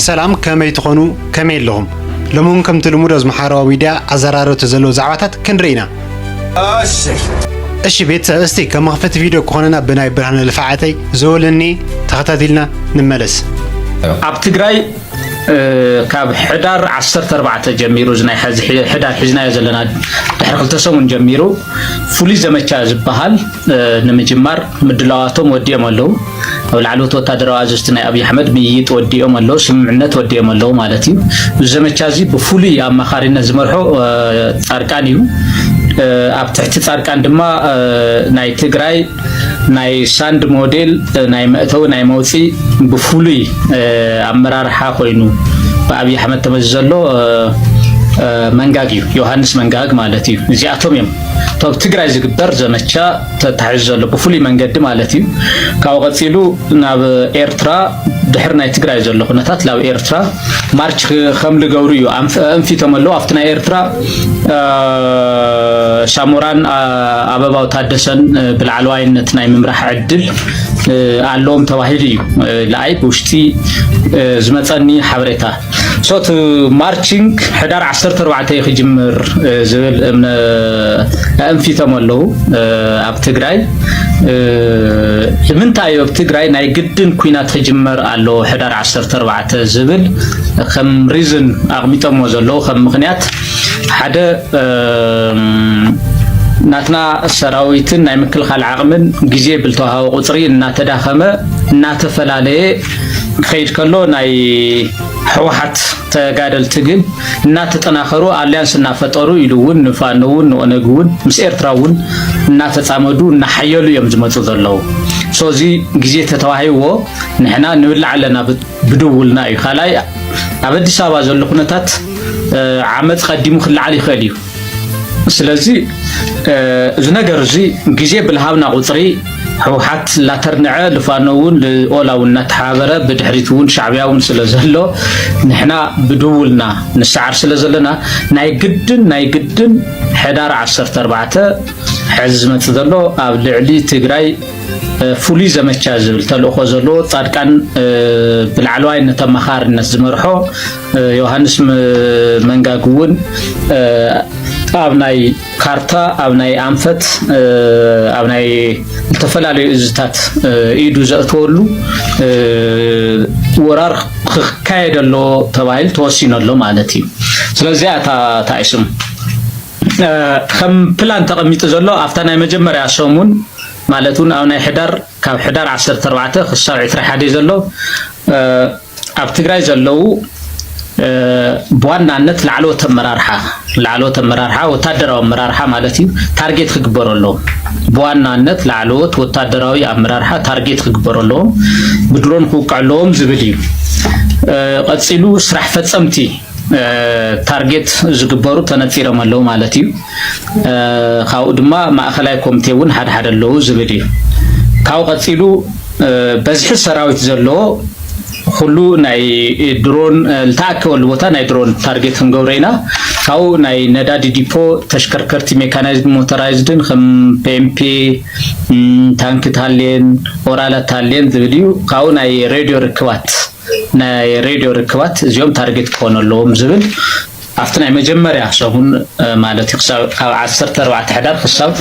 سلام كمي تخونو كمي لهم لمون كم تلمود از محارة ميديا عزرارو تزلو زعواتات كنرينا እሺ ቤተሰብ እስቲ ከመክፈት ቪዲዮ ከሆነና በናይ ብርሃን ለፋዓተይ ዘወልኒ ተኸታተልና ንመለስ ኣብ ትግራይ ካብ ሕዳር 14 ጀሚሩ ዝናይ ሕዚ ሕዳር ሒዝናዮ ዘለና ድሕሪ 2 ሰሙን ጀሚሩ ፍሉይ ዘመቻ ዝበሃል ንምጅማር ምድላዋቶም ወዲኦም ኣለው ኣብ ላዕለዎት ወታደራዊ ኣዘዝቲ ናይ ኣብይ ኣሕመድ ምይይጥ ወዲኦም ኣለው ስምምዕነት ወዲኦም ኣለው ማለት እዩ ዘመቻ እዚ ብፍሉይ ኣማኻሪነት ዝመርሖ ጻድቃን እዩ ኣብ ትሕቲ ጻድቃን ድማ ናይ ትግራይ ናይ ሳንድ ሞዴል ናይ መእተው ናይ መውፂ ብፍሉይ ኣመራርሓ ኮይኑ በአብይ አሕመድ ተመዘሎ መንጋግ እዩ ዮሐንስ መንጋግ ማለት እዩ እዚኣቶም እዮም ቶብ ትግራይ ዝግበር ዘመቻ ተታሕዘሎ ብፍሉይ መንገዲ ማለት እዩ ካብ ቀፂሉ ናብ ኤርትራ ድሕር ናይ ትግራይ ዘሎ ኩነታት ናብ ኤርትራ ማርች ከም ልገብሩ እዩ አንፊቶም ኣለው ኣብቲ ናይ ኤርትራ ሳሙራን አበባው ታደሰን ብልዓልዋይነት ናይ ምምራሕ ዕድል ኣለዎም ተባሂሉ እዩ ለኣይ ብውሽጢ ዝመፀኒ ሓበሬታ ሶት ማርቺንግ ሕዳር 14 ይጅምር ዝብል አንፊቶም ኣለው ኣብ ትግራይ ንምንታይ ኣብ ትግራይ ናይ ግድን ኩናት ተጅመር ኣሎ ሕዳር 14 ዝብል ከም ሪዝን ኣቕሚጦሞ ዘለው ከም ምኽንያት ሓደ ናትና ሰራዊትን ናይ ምክልኻል ዓቕምን ግዜ ብልተዋሃቦ ቁፅሪ እናተዳኸመ እናተፈላለየ ከይድ ከሎ ናይ ሕወሓት ተጋደልቲ ግን እናተጠናኸሩ አሊያንስ እናፈጠሩ ኢሉውን ንፋኖውን ንኦነግውን ምስ ኤርትራውን እናተጻመዱ እናሐየሉ እዮም ዝመጹ ዘለው ሶዚ ግዜ ተተዋሂቦ ንሕና ንብላዕ ኣለና ብድውልና እዩ ካልኣይ ኣብ አዲስ አበባ ዘሎ ኩነታት ዓመፅ ቀዲሙ ክልዓል ይኽእል እዩ ስለዚ እዚ ነገር እዚ ግዜ ብልሃብና ቁፅሪ ሕወሓት ላተርንዐ ልፋኖውን ለኦላውን እናተሓበረ ብድሕሪቱውን ሻዕብያውን ስለዘሎ ንሕና ብድውልና ንሰዓር ስለዘለና ናይ ግድን ሕዳር 14 ሕዚ ዝመጽእ ዘሎ ኣብ ልዕሊ ትግራይ ፍሉይ ዘመቻ ዝብል ተልእኾ ዘሎ ጻድቃን ብልዓልዋይነት ኣማኻሪነት ዝመርሖ ዮሐንስ መንጋግውን ኣብ ናይ ካርታ ኣብ ናይ አንፈት ኣብ ናይ ተፈላለዩ እዝታት ኢዱ ዘእተወሉ ወራር ክካየደሎ ተባሂል ተወሲነሎ ማለት እዩ ስለዚ ታይስም ከም ፕላን ተቐሚጡ ዘሎ ኣብታ ናይ መጀመርያ ሰሙን ማለቱን ኣብ ናይ ሕዳር ካብ ሕዳር 14 ክሳብ 21 ዘሎ ኣብ ትግራይ ዘለው በዋናነት ላዕለዎት አመራርሓ ወታደራዊ አመራርሓ ማለት እዩ ታርጌት ክግበረሎ በዋናነት ላዕለዎት ወታደራዊ አመራርሓ ታርጌት ክግበረሎ ብድሮን ክውቃዕሎም ዝብል እዩ ቀፂሉ ስራሕ ፈጸምቲ ታርጌት ዝግበሩ ተነፂሮም ኣለው ማለት እዩ ካብኡ ድማ ማእኸላይ ኮሚቴ እውን ሓደ ኣለው ዝብል እዩ ካብኡ ቀፂሉ በዝሒ ሰራዊት ዘለዎ ኩሉ ናይ ድሮን ልታከወሉ ቦታ ናይ ድሮን ታርጌት ክንገብረና ካው ናይ ነዳዲ ዲፖ ተሽከርከርቲ ሜካናይዝድ ሞተራይዝድን ከም ፒኤምፒ ታንክ ታሌን ኦራላ ታሌን ዝብልዩ ካው ናይ ሬድዮ ርክባት እዚኦም ታርጌት ክኾነሎም ዝብል ኣብቲ ናይ መጀመርያ ሰሙን ማለት ክሳብ 14 ሕዳር ክሳብ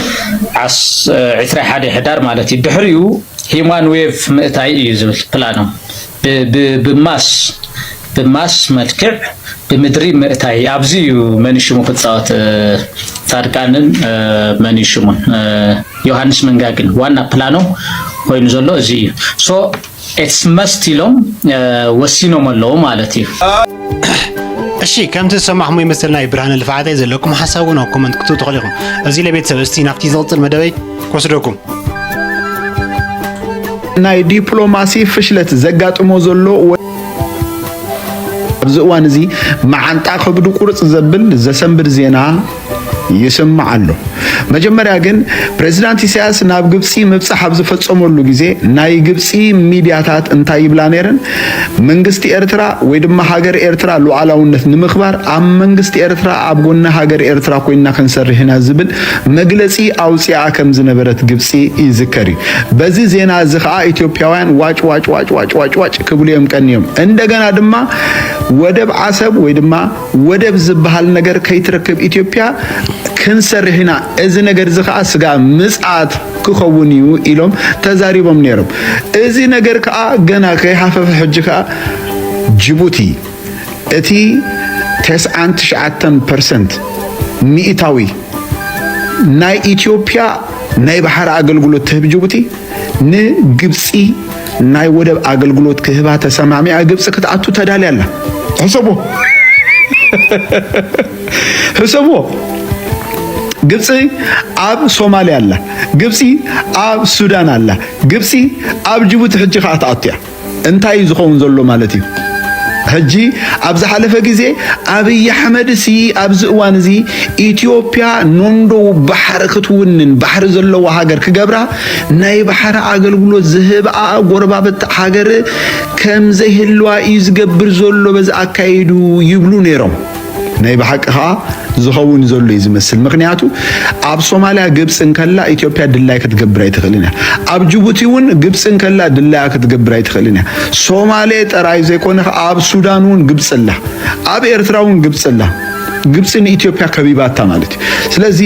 21 ሕዳር ማለት እዩ ድሕሪኡ ሂማን ዌቭ ምእታይ እዩ ዝብል ፕላኖ ብማስ መልክዕ ብምድሪ ምእታይ ኣብዚ መንሽሙ ክጻወት ጻድቃንን መንሽሙን ዮሐንስ መንጋግን ዋና ፕላኖ ኮይኑ ዘሎ እዚ እዩ ሶ ኢትስ መስት ኢሎም ወሲኖም ኣለው ማለት እዩ እሺ ከምቲ ሰማዕሙ ይመስልና ብርሃን ልፋዓተይ ዘለኩም ሓሳቡን ኣብ ኮመንት ክትቱ ትኽእሉኹም እዚ ለቤተሰብ እስቲ ናፍቲ ዝቕፅል መደበይ ክወስደኩም ናይ ዲፕሎማሲ ፍሽለት ዘጋጥሞ ዘሎ ኣብዚ እዋን እዚ ማዓንጣ ከብዱ ቁርጽ ዘብል ዘሰንብድ ዜና ይስማዓሉ መጀመሪያ ግን ፕሬዝዳንት ኢሳያስ ናብ ግብጺ ምብጻሕ ኣብ ዝፈጸመሉ ግዜ ናይ ግብጺ ሚዲያታት እንታይ ይብላ ነረን መንግስቲ ኤርትራ ወይ ድማ ሃገር ኤርትራ ሉዓላውነት ንምኽባር ኣብ መንግስቲ ኤርትራ ኣብ ጎና ሃገር ኤርትራ ኮይና ክንሰርሕና ዝብል መግለጺ ኣውጽያ ከም ዝነበረት ግብጺ ይዝከሪ በዚ ዜና እዚ ከዓ ኢትዮጵያውያን ዋጭ ክብሉ እዮም ቀንዮም እንደገና ድማ ወደብ ዓሰብ ወይ ድማ ወደብ ዝበሃል ነገር ከይትረክብ ኢትዮጵያ ክንሰርሕና እዚ ነገር እዚ ከዓ ስጋ ምጽአት ክኸውን እዩ ኢሎም ተዛሪቦም ነይሮም እዚ ነገር ከዓ ገና ከይሓፈፈ ሕጂ ከዓ ጅቡቲ እቲ 99% ሚእታዊ ናይ ኢትዮጵያ ናይ ባሕር አገልግሎት ትህብ ጅቡቲ ንግብጺ ናይ ወደብ አገልግሎት ክህባ ተሰማሚዓ ግብጽ ክትአቱ ተዳልያላ ሕሰቦ ግብጽ ኣብ ሶማሊያ አላ ግብጽ ኣብ ሱዳን አላ ግብጽ ኣብ ጅቡቲ ሕጂ ካአታአትያ እንታይ ዝኸውን ዘሎ ማለት እዩ ሕጂ ኣብ ዝሓለፈ ግዜ አብይ አሕመድ ሲ ኣብ ዝእዋን እዚ ኢትዮጵያ ኖንዶ ባሕር ክትውንን ባሕር ዘለዎ ሃገር ክገብራ ናይ ባሕር አገልግሎት ዝህብኣ ጎረባበት ሃገር ከም ዘይህልዋ እዩ ዝገብር ዘሎ በዚ አካይዱ ይብሉ ነይሮም ናይ ባሕቅኻ ዝኸውን ዘሎ ይዝመስል ምክንያቱ ኣብ ሶማሊያ ግብጽን ከላ ኢትዮጵያ ድላይ ክትገብር አይትኽእልና ኣብ ጅቡቲ ውን ግብጽን ከላ ድላይ ክትገብር አይትኽእልና ሶማሊያ ጠራይ ዘይኮነ ኣብ ሱዳን ውን ግብጽላ ኣብ ኤርትራ ውን ግብጽላ ግብጽን ኢትዮጵያ ከቢባታ ማለት ስለዚ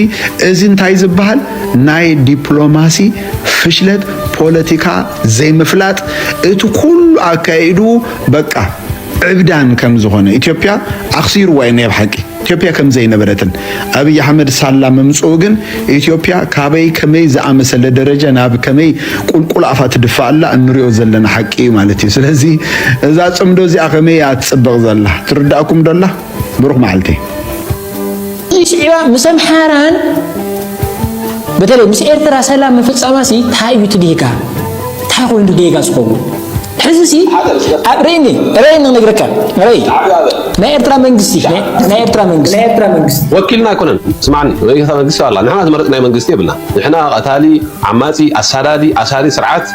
እዚ እንታይ ዝበሃል ናይ ዲፕሎማሲ ፍሽለት ፖለቲካ ዘይምፍላጥ እቲ ኩሉ አካይዱ በቃ ዕብዳን ከም ዝኾነ ኢትዮጵያ አኽሲሩ ወይ ነው በሐቂ ኢትዮጵያ ከም ዘይነበረትን አብይ አህመድ ሳላ መምጽኡ ግን ኢትዮጵያ ካበይ ከመይ ዘአመሰለ ደረጃ ናብ ከመይ ቁልቁል አፋት ድፋአላ እንሪኦ ዘለና ሐቂ ማለት እዩ ስለዚ እዛ ጽምዶ እዚ ከመይ አትጽበቕ ዘላ ትርዳእኩም ደላ ብሩኽ ማዓልቲ ኢትዮጵያ ምሰምሓራን በተለይ ምስ ኤርትራ ሰላም መፈጸማሲ ታዩት ዲጋ ታቆንዱ ዲጋ ስቆው حزسي ريني نقرأك ري ما إرترا منجستي ما إرترا منجست وكلنا كنا سمعني ويا منجستي والله نحن مرتنا منجستي بنا نحن قتالي عماتي أساري سرعات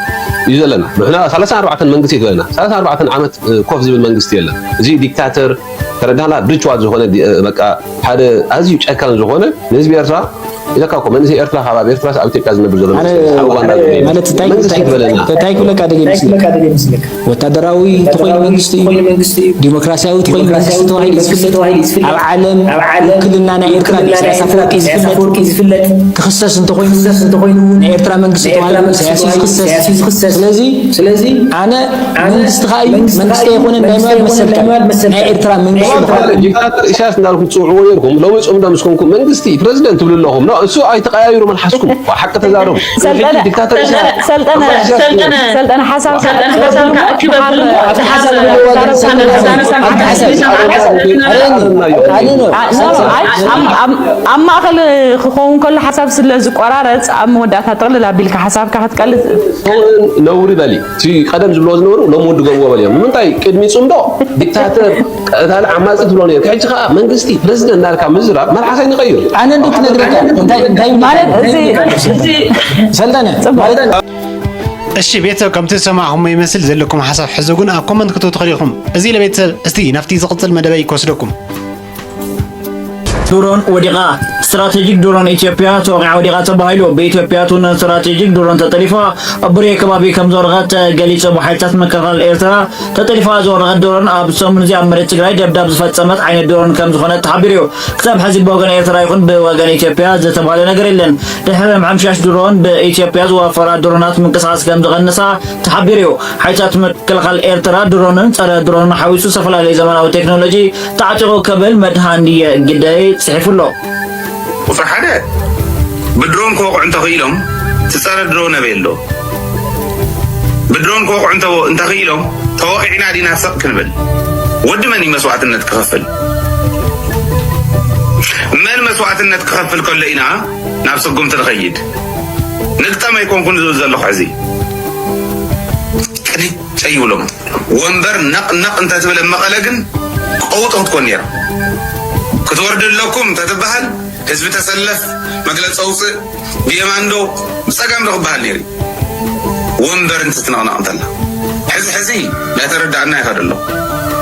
يزلنا نحن 3-4 منجستي قلنا 3-4 عامت كوف زي المنجستي لنا زي ديكتاتور تردنا بريتشواد زهونه بقى هذا أزيج أكان زهونه نسبي أرترا إذا كاكو من زي إرترا حباب إرترا سأوتي كذا نبرزون مالت تاي كله كذا جيمس وتدراوي تقول منجستي ديمقراطياوي تقول منجستي العالم كلنا نعيركنا سافوركي يزفلت تخصص انت قوي نعيرترا منجستي سياسي تخصص سلازي انا منجستي غاي منجستي يكون دايما مثل نعيرترا منجستي إيشاس نالكم تصوعوا ويركم لو يصوم ده مسكونكم منجستي بريزيدنت تقول لهم لا سو أي تغيروا من حسكم وحق تزارهم سلطنة حسب أما أخل خون كل حسب سلز قرارات أما ودعت هتقول لا بيلك حسب كهتقول نوري بالي تي قدم زبلوز نور لو مود جوا بالي من تاي كدمي صندوق دكتاتور هذا عماز تقولون كيف تخا منجستي بريزيدنت نارك مزرع ما الحسين يغير أنا نديك ندرك انتي مالك سلطنة እሺ ቤተሰብ ከምቲ ሰማዕኹም ይመስል ዘለኩም ሓሳብ ሕዝጉን ኣብ ኮመንት ክትተው ትኽእሉኹም እዚ ለቤተሰብ እስቲ ናፍቲ ዝቕፅል መደበይ ክወስደኩም ድሮን ወዲቓ ስትራቴጂክ ድሮን ኢትዮጵያ ተወቂዓ ወዲቓ ተባሂሉ በኢትዮጵያ ቱን ስትራቴጂክ ድሮን ተጠሊፋ አብሬ ከባቢ ከም ዘወረቐት ገሊጹ በሓይታት መከላኸሊ ኤርትራ ተጠሊፋ ዘወረቐት ድሮን ኣብ ሰሙን እዚ ኣብ መሬት ትግራይ ደብዳብ ዝፈጸመት ዓይነት ድሮን ከም ዝኾነ ተሓቢሩ ክሳብ ሕዚ ብወገን ኤርትራ ይኹን ብወገን ኢትዮጵያ ዝተባሃለ ነገር የለን ድሕሪ ምሕምሻሽ ድሮን በኢትዮጵያ ዝዋፈራ ድሮናት ምንቅስቓስ ከም ዝቐንሳ ተሓቢሩ ሓይታት መከላኸሊ ኤርትራ ድሮንን ጸረ ድሮን ሓዊሱ ዝተፈላለዩ ዘመናዊ ቴክኖሎጂ ተዓጢቑ ከብል መድሃን ግዳይ صحيفلو وفر حدا بدرون كوقع انت خيلهم تتصار درون بيلو بدرون كوقع انت خيلهم توقعنا دينا سق كنبل ود مني مسوعتنا تكفل من مسوعتنا تكفل كلنا نفسكم تلخيد نقطة ما يكون كن زلخ عزي ኣይብሎም ወንበር ነቕነቕ እንተትብል መቐለ ግን ቀውጦ ክትኮን ነይራ ክትወርድለኩም ተትበሃል ህዝቢ ተሰለፍ መግለፂ ኣውፅእ ብየማን ዶ ብፀጋም ዶ ክበሃል ነይሩ ወንበር እንትትነቕነቕ እንተላ ሕዚ ናተረዳእና ይኸድ ኣሎ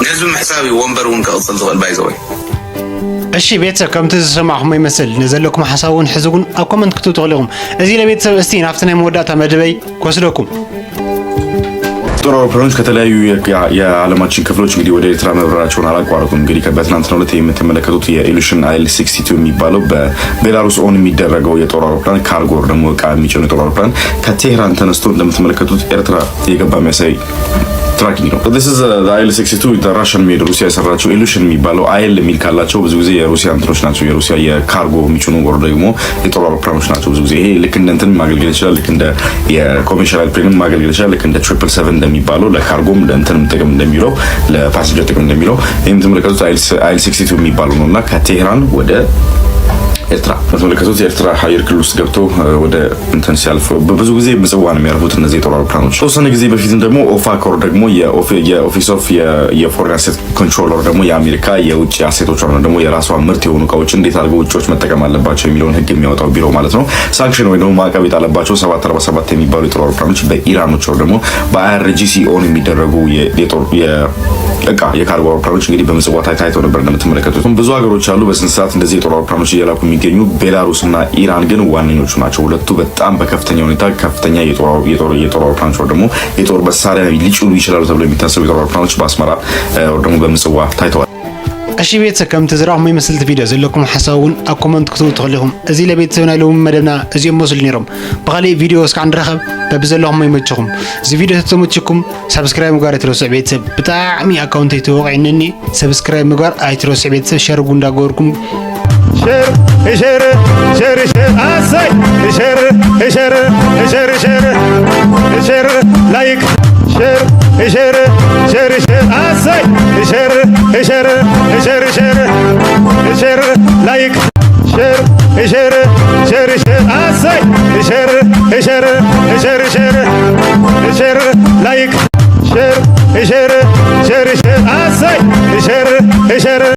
ንህዝቢ ምሕሳብ ወንበር እውን ክቕፅል ዝኽእል ባይዘወይ እሺ ቤተሰብ ከምቲ ዝሰማዕኹም ይመስል ንዘለኩም ሓሳብ እውን ሕዚ እውን ኣብ ኮመንት ክትትኽእሉ ኢኹም እዚ ለቤተሰብ እስቲ ናብቲ ናይ መወዳእታ መደበይ ክወስደኩም ጦር አውሮፕላኖች ከተለያዩ የዓለማችን ክፍሎች እንግዲህ ወደ ኤርትራ መብረራቸውን አላቋረጡም። እንግዲህ በትናንትናው ዕለት የምትመለከቱት የኢሉሽን IL-62 የሚባለው በቤላሩስ ኦን የሚደረገው የጦር አውሮፕላን ካርጎ ደግሞ ዕቃ የሚጭኑ የጦር አውሮፕላን ከቴህራን ተነስቶ እንደምትመለከቱት ኤርትራ የገባ የሚያሳይ ትራኪንግ ነው። this is the IL-62 the Russian made ሩሲያ የሰራቸው ኢሉሽን የሚባለው አይል የሚል ካላቸው ብዙ ጊዜ የሩሲያ እንትኖች ናቸው። የሩሲያ የካርጎ የሚጭኑ ወር ደግሞ የጦር አውሮፕላኖች ናቸው። ብዙ ጊዜ ይሄ ልክ እንደ እንትን ማገልገል ይችላል። ልክ እንደ የኮሜርሻል ፕሌን ማገልገል ይችላል። ልክ እንደ 777 እንደሚባለው ለካርጎም ለእንትንም ጥቅም እንደሚለው ለፓሰንጀር ጥቅም እንደሚለው ይሄም ተመለከቱት IL-62 የሚባለው ነውና ከቴህራን ወደ ኤርትራ ተመለከቱት የኤርትራ አየር ክልል ውስጥ ገብቶ ወደ እንትን ሲያልፍ ብዙ ጊዜ ምጽዋ ነው የሚያርፉት እነዚህ የጦር አውሮፕላኖች። ተወሰነ ጊዜ በፊትም ደግሞ ኦፋኮር ደግሞ የኦፊስ ኦፍ የፎሬን አሴት ኮንትሮለር ደግሞ የአሜሪካ የውጭ አሴቶች ነው ደግሞ የራሷ ምርት የሆኑ እቃዎች እንዴት አድርገው ውጭዎች መጠቀም አለባቸው የሚለውን ህግ የሚያወጣው ቢሮ ማለት ነው ሳንክሽን ወይ ደግሞ ማዕቀብ የጣለባቸው 747 የሚባሉ የጦር አውሮፕላኖች በኢራኖች ነው ደግሞ በIRGC ኦን የሚደረጉ የጦር እቃ የካርጎ አውሮፕላኖች እንግዲህ በምጽዋ ታይተው ነበር እንደምትመለከቱት። ብዙ ሀገሮች አሉ በስንት ሰዓት እንደዚህ የጦር አውሮፕላኖች እየላኩ የሚገኙ ቤላሩስ እና ኢራን ግን ዋነኞቹ ናቸው። ሁለቱ በጣም በከፍተኛ ሁኔታ ከፍተኛ የጦር አውሮፕላኖች ደግሞ የጦር መሳሪያ ሊጭኑ ይችላሉ ተብሎ የሚታሰቡ የጦር አውሮፕላኖች በአስመራ ደግሞ በምጽዋ ታይተዋል። እሺ ቤተሰብ ከምቲ ዝረአኹም ይመስል ቪድዮ ዘለኩም ሓሳብ እውን ኣብ ኮመንት ክትቡ ትኽእሉ ኢኹም። እዚ ለቤተሰብ ናይ ሎሚ መደብና እዚኦም መስሉ ነይሮም። ብኻሊእ ቪድዮ እስካዕ ንረኸብ በብዘለኹም ይመችኹም። እዚ ቪድዮ ተመችኩም ሰብስክራይብ ምግባር ኣይትረስዑ ቤተሰብ። ብጣዕሚ ኣካውንተይ ተወቂዕንኒ ሰብስክራይብ ምግባር ኣይትረስዑ ቤተሰብ። ሸር እውን እንዳገበርኩም ላይክ ሸር አሳይ ሸር ላይክ ሸር አሳይ ሸር ላይክ ሸር አሳይ